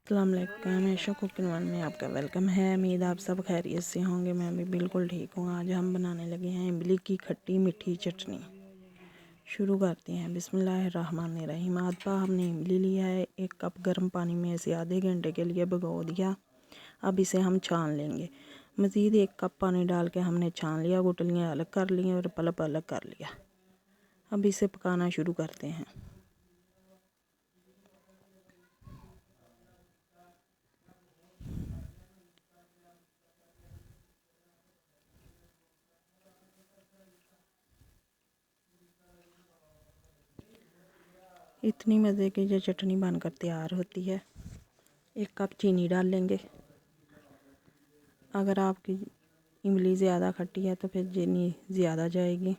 अस्सलाम वालेकुम, हमेशा कुकिंग वन में आपका वेलकम है। उम्मीद आप सब खैरियत से होंगे। मैं भी बिल्कुल ठीक हूँ। आज हम बनाने लगे हैं इमली की खट्टी मीठी चटनी। शुरू करते हैं। बिस्मिल्लाहिर्रहमानिर्रहीम। आधा हमने इमली लिया है। 1 कप गर्म पानी में इसे आधे घंटे के लिए भिगो दिया। अब इसे हम छान लेंगे। मज़ीद 1 कप पानी डाल के हमने छान लिया, गुठलियाँ अलग कर ली और पल्प अलग कर लिया। अब इसे पकाना शुरू करते हैं। इतनी मज़े की जो चटनी बनकर तैयार होती है। 1 कप चीनी डाल लेंगे। अगर आपकी इमली ज़्यादा खट्टी है तो फिर चीनी ज़्यादा जाएगी।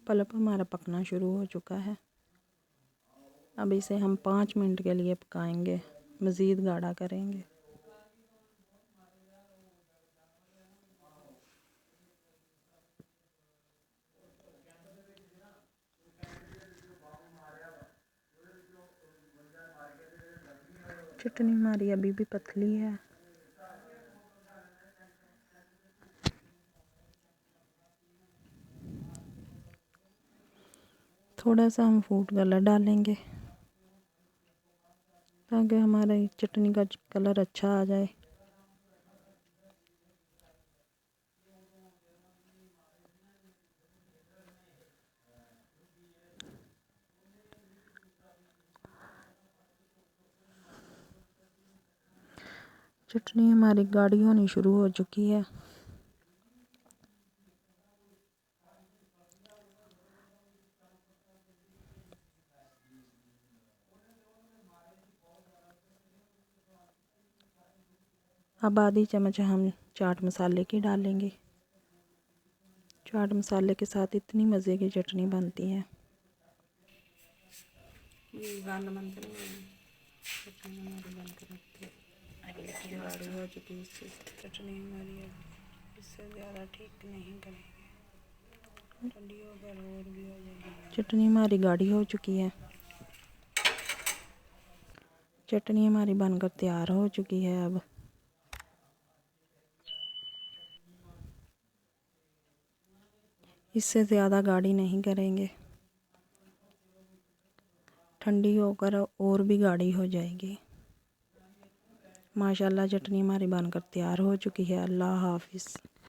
पल्प हमारा पकना शुरू हो चुका है। अब इसे हम 5 मिनट के लिए पकाएंगे, मज़ीद गाढ़ा करेंगे। चटनी हमारी अभी भी पतली है। थोड़ा सा हम फूड कलर डालेंगे ताकि हमारा चटनी का कलर अच्छा आ जाए। चटनी हमारी गाढ़ी होनी शुरू हो चुकी है। अब आधी चम्मच हम चाट मसाले की डालेंगे। चाट मसाले के साथ इतनी मज़े की चटनी बनती है। गाढ़ी हो चुकी है चटनी हमारी। अब इससे ज़्यादा ठीक नहीं करेंगे, ठंडी होकर और भी हो जाएगी। चटनी हमारी गाढ़ी हो चुकी है। चटनी हमारी बनकर तैयार हो चुकी है। अब इससे ज़्यादा गाढ़ी नहीं करेंगे, ठंडी होकर और भी गाढ़ी हो जाएगी। माशाल्लाह चटनी हमारी बनकर तैयार हो चुकी है। अल्लाह हाफिज़।